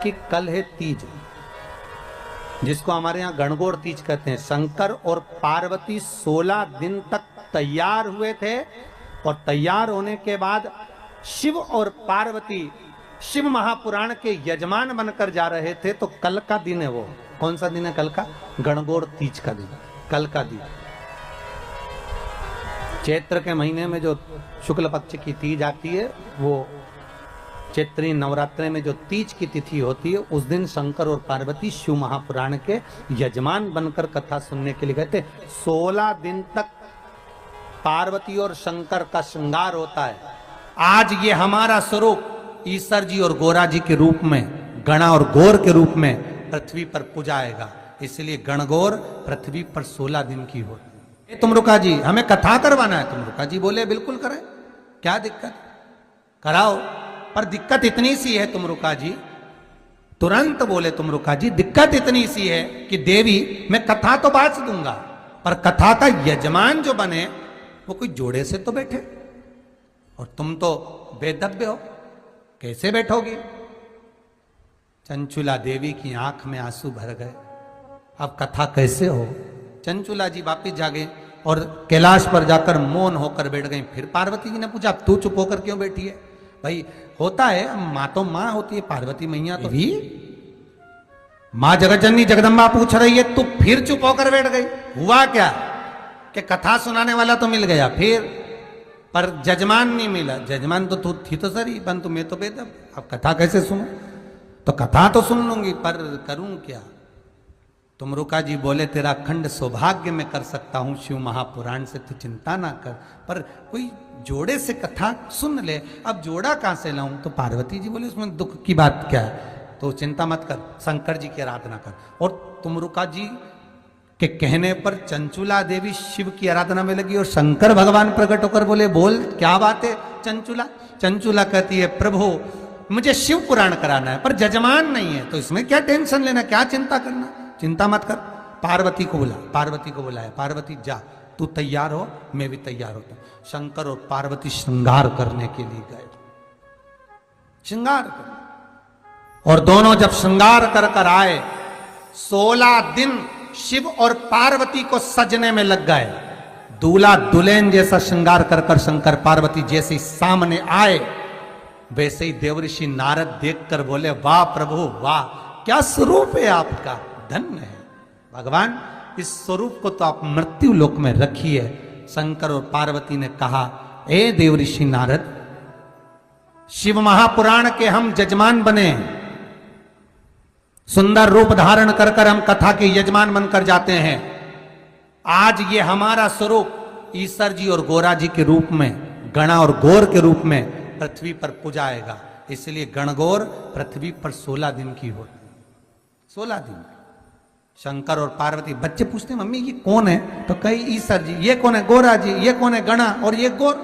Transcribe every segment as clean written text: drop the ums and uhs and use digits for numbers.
कि कल है तीज, जिसको हमारे यहाँ गणगौर तीज कहते हैं। शंकर और पार्वती 16 दिन तक तैयार हुए थे और तैयार होने के बाद शिव और पार्वती शिव महापुराण के यजमान बनकर जा रहे थे। तो कल का दिन है, वो कौन सा दिन है? कल का गणगौर तीज का दिन, कल का दिन। चैत्र के महीने में जो शुक्ल पक्ष की तीज आती है, वो चैत्री नवरात्रे में जो तीज की तिथि होती है, उस दिन शंकर और पार्वती शिव महापुराण के यजमान बनकर कथा सुनने के लिए गए थे। 16 दिन तक पार्वती और शंकर का श्रृंगार होता है। आज ये हमारा स्वरूप ईश्वर जी और गोरा जी के रूप में, गणा और गौर के रूप में पृथ्वी पर पूजाएगा। इसलिए गणगौर पृथ्वी पर 16 दिन की होती है। तुमरुका जी, हमें कथा करवाना है। तुमरुका जी बोले बिल्कुल करें, क्या दिक्कत, कराओ। पर दिक्कत इतनी सी है तुमरुका जी, तुरंत बोले तुमरुका जी, दिक्कत इतनी सी है कि देवी मैं कथा तो बांट दूंगा, पर कथा का यजमान जो बने वो कोई जोड़े से तो बैठे, और तुम तो बेदव्य हो, कैसे बैठोगी? चंचुला देवी की आंख में आंसू भर गए। अब कथा कैसे हो? चंचुला जी वापिस जागे और कैलाश पर जाकर मौन होकर बैठ गई। फिर पार्वती जी ने पूछा, तू चुप होकर क्यों बैठी है? भाई होता है, माँ तो माँ होती है, पार्वती मैया तो भी माँ जगतजननी जगदम्बा पूछ रही है, तू फिर चुप होकर बैठ गई। हुआ क्या कि कथा सुनाने वाला तो मिल गया, फिर पर जजमान नहीं मिला। जजमान तो तू थी तो सही, परंतु मैं तो बेदब, अब कथा कैसे सुनूं? तो कथा तो सुन लूंगी, पर करूं क्या? तुमरुका जी बोले, तेरा अखंड सौभाग्य में कर सकता हूं शिव महापुराण से, तू चिंता ना कर, पर कोई जोड़े से कथा सुन ले। अब जोड़ा कहां से लाऊं? तो पार्वती जी बोले, उसमें दुख की बात क्या है? तो चिंता मत कर, शंकर जी की आराधना कर। और तुमरुका जी के कहने पर चंचुला देवी शिव की आराधना में लगी और शंकर भगवान प्रकट होकर बोले, बोल क्या बात है चंचुला? चंचुला कहती है, प्रभु मुझे शिव पुराण कराना है, पर जजमान नहीं है, तो इसमें क्या टेंशन लेना, क्या चिंता करना? चिंता मत कर। पार्वती को बुला, पार्वती को बुलाया। पार्वती जा, तू तैयार हो, मैं भी तैयार होता हूं। शंकर और पार्वती श्रृंगार करने के लिए गए, श्रृंगार कर, और दोनों जब श्रृंगार कर कर आए, 16 दिन शिव और पार्वती को सजने में लग गए। दूल्हा दुल्हन जैसा श्रृंगार कर कर शंकर पार्वती जैसे ही सामने आए, वैसे ही देवऋषि नारद देखकर बोले, वाह प्रभु वाह, क्या स्वरूप है आपका, धन्य है भगवान, इस स्वरूप को तो आप मृत्यु लोक में रखिए। शंकर और पार्वती ने कहा, ए देवऋषि नारद, शिव महापुराण के हम यजमान बने, सुंदर रूप धारण कर कर हम कथा के यजमान बनकर जाते हैं। आज ये हमारा स्वरूप ईश्वर जी और गोरा जी के रूप में, गणा और गौर के रूप में पृथ्वी पर पूजाएगा। इसलिए गणगौर पृथ्वी पर 16 दिन की होती है, 16 दिन। शंकर और पार्वती, बच्चे पूछते हैं, मम्मी ये कौन है? तो कही ईश्वर जी। ये कौन है? गोरा जी। ये कौन है? गणा। और ये गौर,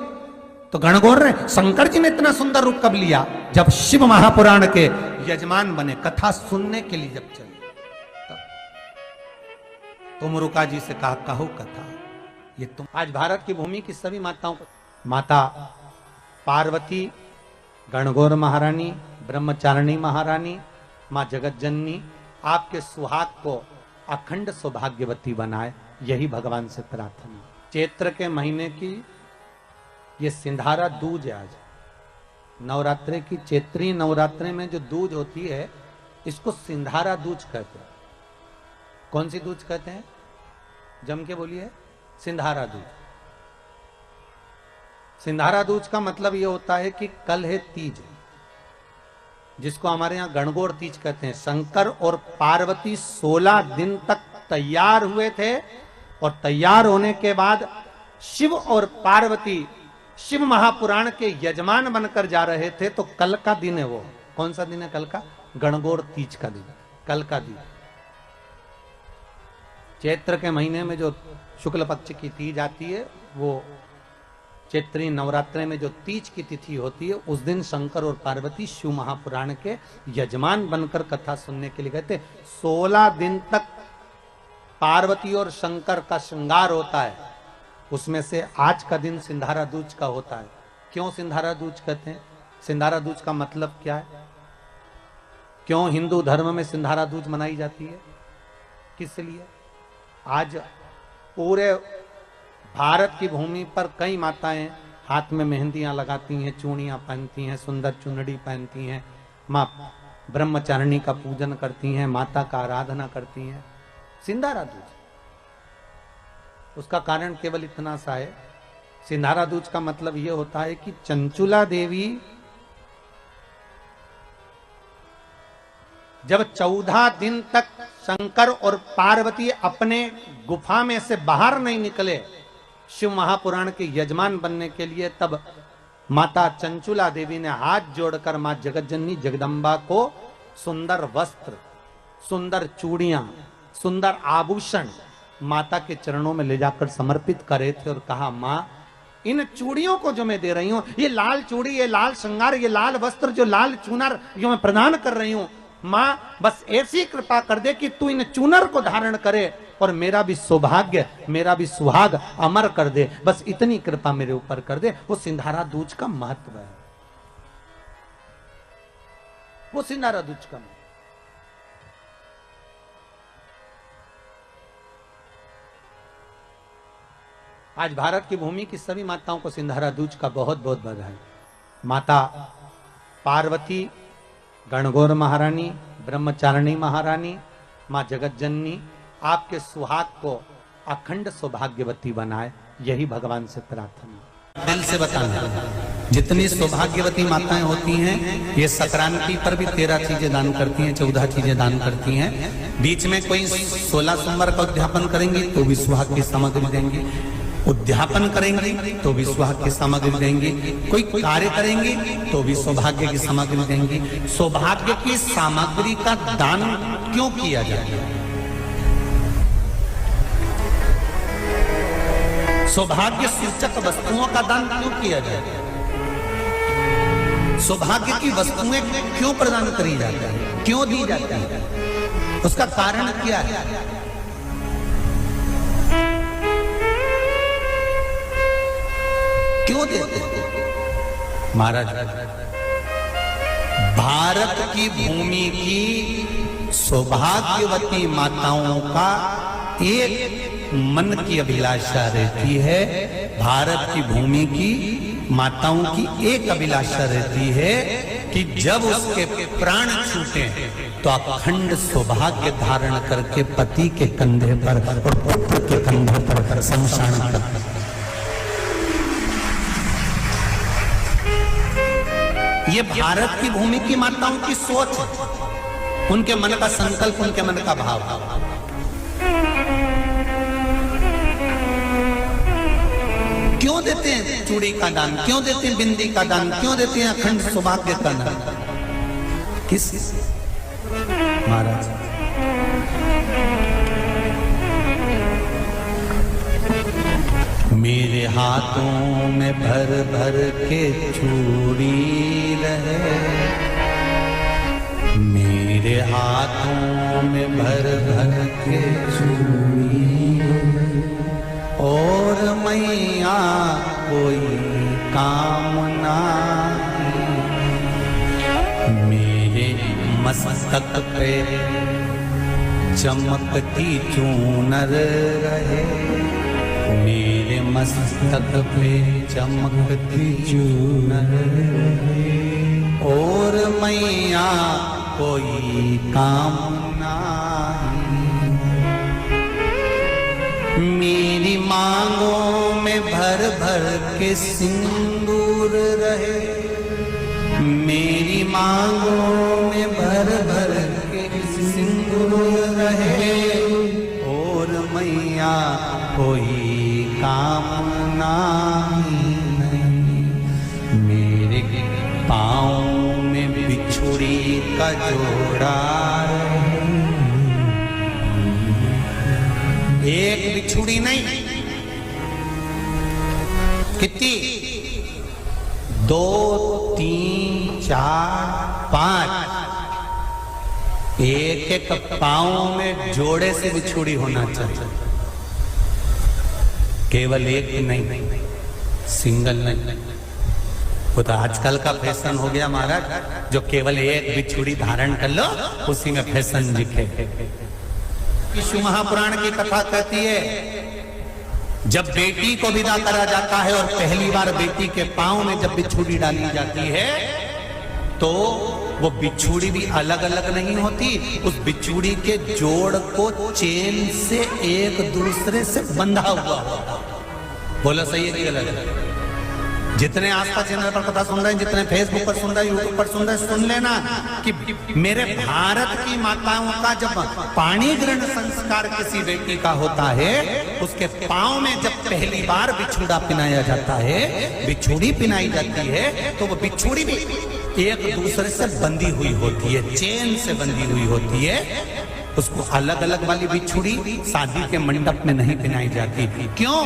तो गणगौर रहे। शंकर जी ने इतना सुंदर रूप कब लिया? जब शिव महापुराण के यजमान बने, कथा सुनने के लिए जब चले। तुमरुका जी से कहा, कहो कथा। ये तुम आज भारत की भूमि की सभी माताओं को, माता पार्वती, गणगौर महारानी, ब्रह्मचारिणी महारानी, माँ जगतजननी आपके सुहाग को अखंड सौभाग्यवती बनाए, यही भगवान से प्रार्थना। चैत्र के महीने की ये सिंधारा दूज है। आज नवरात्रे की, चैत्री नवरात्रे में जो दूज होती है, इसको सिंधारा दूज कहते हैं। कौन सी दूज कहते हैं? जम के बोलिए। सिंधारा दूज। सिंधारा दूज का मतलब यह होता है कि कल है तीज, जिसको हमारे यहाँ गणगौर तीज कहते हैं। शंकर और पार्वती 16 दिन तक तैयार हुए थे और तैयार होने के बाद शिव और पार्वती शिव महापुराण के यजमान बनकर जा रहे थे। तो कल का दिन है, वो कौन सा दिन है? कल का गणगौर तीज का दिन, कल का दिन। चैत्र के महीने में जो शुक्ल पक्ष की तीज आती है, वो चैत्री नवरात्रे में जो तीज की तिथि होती है, उस दिन शंकर और पार्वती शिव महापुराण के यजमान बनकर कथा सुनने के लिए गए थे। 16 दिन तक पार्वती और शंकर का श्रृंगार होता है, उसमें से आज का दिन सिंधारा दूज का होता है। क्यों सिंधारा दूज कहते हैं? सिंधारा दूज का मतलब क्या है? क्यों हिंदू धर्म में सिंधारा दूज मनाई जाती है? किस लिए? आज पूरे भारत की भूमि पर कई माताएं हाथ में मेहंदियां लगाती हैं, चूड़ियां पहनती हैं, सुंदर चुनरी पहनती हैं, मां ब्रह्मचारिणी का पूजन करती हैं, माता का आराधना करती हैं। सिंधारा दूज, उसका कारण केवल इतना सा है, सिंधारा दूज का मतलब यह होता है कि चंचुला देवी जब 14 दिन तक शंकर और पार्वती अपने गुफा में से बाहर नहीं निकले शिव महापुराण के यजमान बनने के लिए, तब माता चंचुला देवी ने हाथ जोड़कर मां जगतजननी जगदम्बा को सुंदर वस्त्र, सुंदर चूड़ियां, सुंदर आभूषण माता के चरणों में ले जाकर समर्पित करे थे और कहा, मां इन चूड़ियों को जो मैं दे रही हूं, ये लाल चूड़ी, ये लाल श्रृंगार, ये लाल वस्त्र, जो लाल चूनर जो मैं प्रदान कर रही हूं, मां बस ऐसी कृपा कर दे कि तू इन चूनर को धारण करे और मेरा भी सौभाग्य, मेरा भी सुहाग अमर कर दे, बस इतनी कृपा मेरे ऊपर कर दे। वो सिंधारा दूज का महत्व है, वो सिंधारा दूज का। आज भारत की भूमि की सभी माताओं को सिंधारा दूज का बहुत बहुत बधाई। माता पार्वती, गणगौर महारानी, ब्रह्मचारिणी महारानी, मां जगतजननी आपके सुहाग को अखंड सौभाग्यवती बनाए, यही भगवान से प्रार्थना। दिल से बताना, जितनी सौभाग्यवती माताएं होती हैं, ये संक्रांति पर भी 13 चीजें दान करती हैं, 14 चीजें दान करती हैं। बीच में कोई 16 सोमवार का उद्यापन करेंगी तो भी सुहाग की सामग्री देंगी, उद्यापन करेंगे तो भी सुहाग की सामग्री देंगी, कोई कार्य करेंगे तो भी सौभाग्य की सामग्री देंगी। सौभाग्य की सामग्री का दान क्यों किया जाए? सौभाग्य सूचक वस्तुओं का दान क्यों किया जाए? सौभाग्य की वस्तुएं क्यों प्रदान करी जाती है, क्यों दी जाती है? उसका कारण क्या है? क्यों देते? महाराज, भारत की भूमि की सौभाग्यवती माताओं का एक मन की अभिलाषा रहती है, भारत की भूमि की माताओं की एक अभिलाषा रहती है कि जब उसके प्राण छूटे तो अखंड सौभाग्य धारण करके पति के कंधे पर और पुत्र के कंधे पर शमशान कर। ये भारत की भूमि की माताओं की सोच है, उनके मन का संकल्प, उनके मन का भाव। क्यों देते हैं चूड़ी का दान, क्यों देते हैं बिंदी का दान, क्यों देते हैं अखंड सौभाग्य का दान? किस महाराज? मेरे हाथों में भर भर के चूड़ी रहे, मेरे हाथों में भर भर के चूड़ी, और मैया कोई कामना, मेरे मस्तक पे चमकती चूनर रहे, मेरे मस्तक पे चमकती चूनर रहे, और मैया कोई कामना, मेरी मांगों में भर भर के सिंदूर रहे, मेरी मांगों में भर भर के सिंदूर रहे, और मैया कोई कामना नहीं, मेरे पाँव में बिछुड़ी का जोड़ा, एक बिछुड़ी नहीं, कितनी? 2, 3, 4, 5, एक एक पाँव में जोड़े से बिछुड़ी होना चाहिए, केवल एक नहीं, सिंगल नहीं। वो तो आजकल का फैशन हो गया महाराज, जो केवल एक बिछुड़ी धारण कर लो उसी में फैशन दिखे। शिव महापुराण की कथा कहती है जब बेटी को विदा करा जाता है और पहली बार बेटी के पांव में जब बिछुड़ी डाली जाती है तो वो बिछुड़ी भी अलग अलग नहीं होती, उस बिछुड़ी के जोड़ को चेन से एक दूसरे से बंधा हुआ होता। बोला सही है कि गलत है? जितने आस्था चैनल पर कथा सुन रहे हैं, जितने फेसबुक पर सुन रहे हैं, यूट्यूब पर सुन रहे हैं, सुन लेना कि मेरे भारत की माताओं का जब पाणी ग्रहण संस्कार किसी बेटी का होता है, उसके पांव में जब पहली बार बिछुड़ा पिनाया जाता है, बिछुड़ी पिनाई जाती है, तो वो बिछुड़ी भी एक दूसरे से बंधी हुई होती है, चेन से बंधी हुई होती है। उसको अलग अलग वाली बिछुड़ी शादी के मंडप में नहीं पिनाई जाती। क्यों?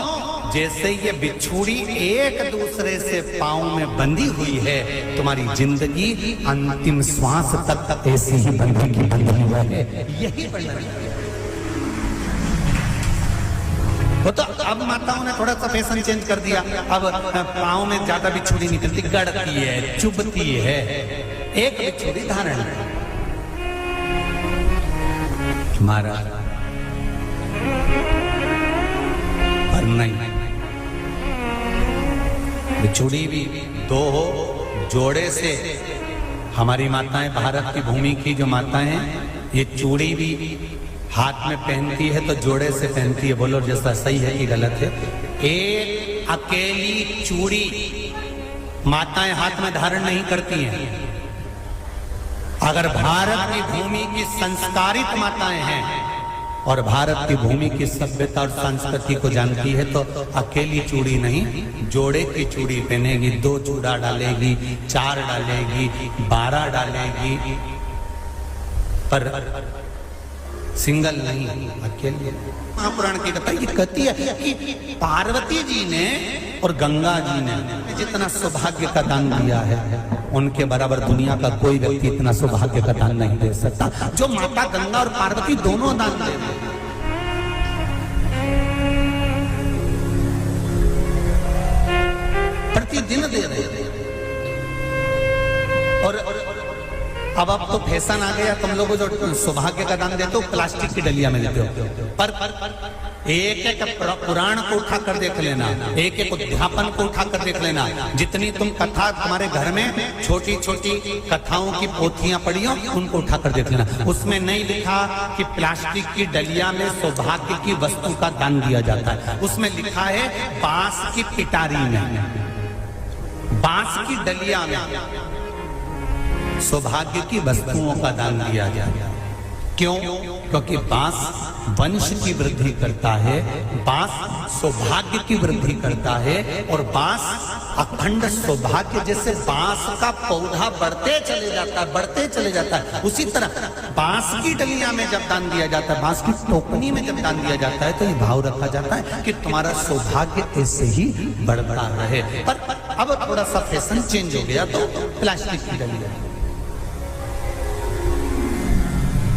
जैसे ये बिछुड़ी एक दूसरे से पांव में बंधी हुई है, तुम्हारी जिंदगी अंतिम श्वास तक ऐसी ही बंधी की बंधी हुई है, यही वर्णन है। वो तो अब माताओं ने थोड़ा सा फैशन चेंज कर दिया, अब पांव में ज्यादा बिछुड़ी निकलती, गड़ती है, चुभती है, एक बिछुड़ी धारण है। महाराज पर नहीं, बिछुड़ी भी दो हो, जोड़े से। हमारी माताएं, भारत की भूमि की जो माताएं हैं, ये चूड़ी भी हाथ में पहनती है तो जोड़े से पहनती है। बोलो जैसा सही है कि गलत है? एक अकेली चूड़ी माताएं हाथ में धारण नहीं करती हैं। अगर भारत की भूमि की संस्कारित माताएं हैं और भारत की भूमि की सभ्यता और संस्कृति को जानती है तो अकेली चूड़ी नहीं, जोड़े की चूड़ी पहनेगी, 2 चूड़ा डालेगी, 4 डालेगी, 12 डालेगी, पर सिंगल नहीं, अकेले। महापुराण की कथा ये कहती है कि पार्वती जी ने और गंगा जी ने जितना सौभाग्य का दान दिया है, उनके बराबर दुनिया का कोई व्यक्ति इतना सौभाग्य का दान नहीं दे सकता जो माता गंगा और पार्वती दोनों दान दे रहे। प्रतिदिन दे रहे। और अब तो फैशन आ गया, तुम लोगों जो सौभाग्य का दान देते हो प्लास्टिक की डलिया में देते हो। पर एक एक पुराण को उठा कर देख लेना, एक एक उद्यापन को उठा कर देख लेना, जितनी तुम कथा तुम्हारे घर में छोटी छोटी कथाओं की पोथियां पड़ी हो, उनको उठा कर देख लेना। उसमें नहीं लिखा कि प्लास्टिक की डलिया में सौभाग्य की वस्तु का दान दिया जाता है। उसमें लिखा है बांस की पिटारी में, बांस की डलिया में सौभाग्य की वस्तुओं का दान दिया जाए। क्यों? क्योंकि बांस वंश की वृद्धि करता है, बांस सौभाग्य की वृद्धि करता है, और बांस अखंड सौभाग्य। जैसे बांस का पौधा बढ़ते चले जाता है, बढ़ते चले जाता है, उसी तरह बांस की डलिया में जब दान दिया जाता है, बांस की टोकनी में जब दान दिया जाता है, तो ये भाव रखा जाता है कि तुम्हारा सौभाग्य ऐसे ही बढ़ता रहे। पर अब थोड़ा सा फैशन चेंज हो गया तो प्लास्टिक की डलिया,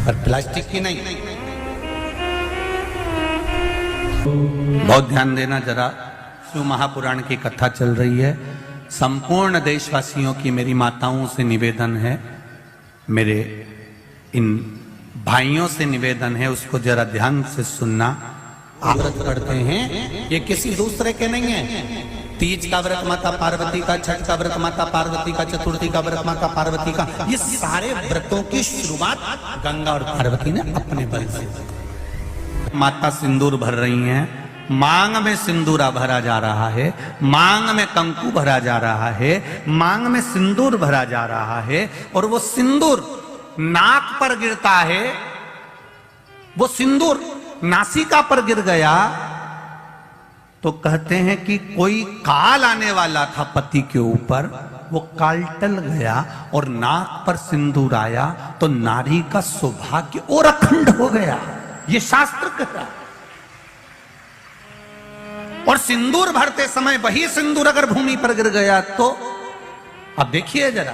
पर प्लास्टिक की नहीं। बहुत ध्यान देना जरा, शिव महापुराण की कथा चल रही है। संपूर्ण देशवासियों की मेरी माताओं से निवेदन है, मेरे इन भाइयों से निवेदन है, उसको जरा ध्यान से सुनना। आप व्रत करते हैं, ये किसी दूसरे के नहीं है। तीज का व्रत माता पार्वती का, छठ का व्रत माता पार्वती का, चतुर्थी का व्रत माता पार्वती का, ये सारे व्रतों की शुरुआत गंगा और पार्वती ने अपने बल से। माता सिंदूर भर रही हैं, मांग में सिंदूरा भरा जा रहा है, मांग में कंकु भरा जा रहा है, मांग में सिंदूर भरा जा रहा है, और वो सिंदूर नाक पर गिरता है। वो सिंदूर नासिका पर गिर गया तो कहते हैं कि कोई काल आने वाला था पति के ऊपर, वो काल टल गया और नाक पर सिंदूर आया तो नारी का सौभाग्य और अखंड हो गया, ये शास्त्र कहता। और सिंदूर भरते समय वही सिंदूर अगर भूमि पर गिर गया तो, अब देखिए जरा,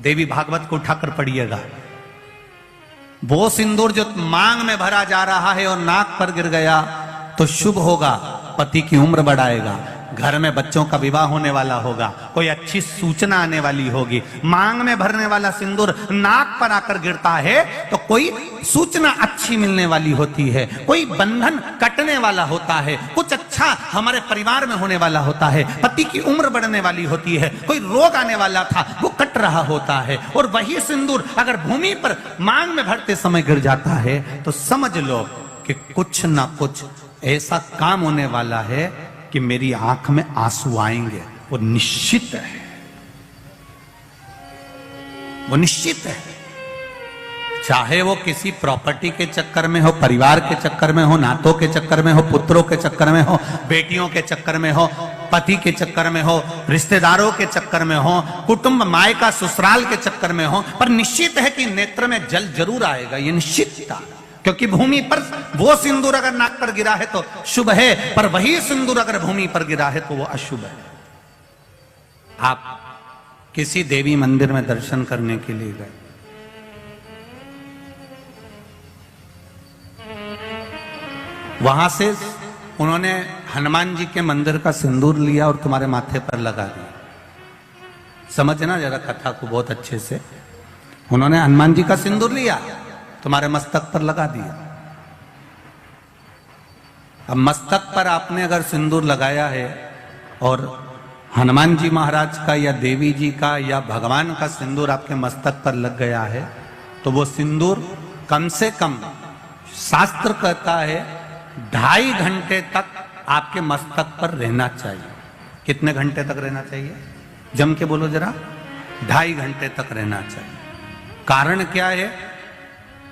देवी भागवत को उठाकर पढ़िएगा, वो सिंदूर जो मांग में भरा जा रहा है और नाक पर गिर गया तो शुभ होगा, पति की उम्र बढ़ाएगा। घर में बच्चों का विवाह होने वाला होगा, कोई अच्छी सूचना आने वाली होगी, मांग में भरने वाला सिंदूर नाक पर आकर गिरता है तो कोई सूचना अच्छी मिलने वाली होती है, कोई बंधन कटने वाला होता है, कुछ अच्छा हमारे परिवार में होने वाला होता है, पति की उम्र बढ़ने वाली होती है, कोई रोग आने वाला था वो कट रहा होता है। और वही सिंदूर अगर भूमि पर मांग में भरते समय गिर जाता है तो समझ लो कि कुछ ना कुछ ऐसा काम होने वाला है कि मेरी आंख में आंसू आएंगे। वो निश्चित है, वो निश्चित है। चाहे वो किसी प्रॉपर्टी के चक्कर में हो, परिवार के चक्कर में हो, नातों के चक्कर में हो, पुत्रों के चक्कर में हो, बेटियों के चक्कर में हो, पति के चक्कर में हो, रिश्तेदारों के चक्कर में हो, कुटुंब मायका ससुराल के चक्कर में हो, पर निश्चित है कि नेत्र में जल जरूर आएगा, ये निश्चित था। क्योंकि भूमि पर वो सिंदूर अगर नाक पर गिरा है तो शुभ है, पर वही सिंदूर अगर भूमि पर गिरा है तो वो अशुभ है। आप किसी देवी मंदिर में दर्शन करने के लिए गए, वहां से उन्होंने हनुमान जी के मंदिर का सिंदूर लिया और तुम्हारे माथे पर लगा दिया। समझना जरा कथा को बहुत अच्छे से। उन्होंने हनुमान जी का सिंदूर लिया, तुम्हारे मस्तक पर लगा दिया। अब मस्तक पर आपने अगर सिंदूर लगाया है और हनुमान जी महाराज का या देवी जी का या भगवान का सिंदूर आपके मस्तक पर लग गया है तो वो सिंदूर कम से कम शास्त्र कहता है 2.5 घंटे तक आपके मस्तक पर रहना चाहिए। कितने घंटे तक रहना चाहिए? जम के बोलो जरा। 2.5 घंटे तक रहना चाहिए। कारण क्या है?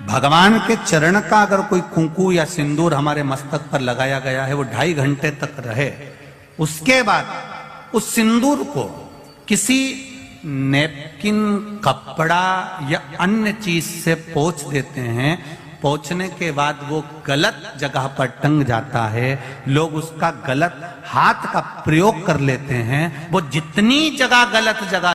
भगवान के चरण का अगर कोई कुंकू या सिंदूर हमारे मस्तक पर लगाया गया है, वो 2.5 घंटे तक रहे, उसके बाद उस सिंदूर को किसी नैपकिन, कपड़ा या अन्य चीज से पोंछ देते हैं। पोंछने के बाद वो गलत जगह पर टंग जाता है, लोग उसका गलत हाथ का प्रयोग कर लेते हैं। वो जितनी जगह गलत जगह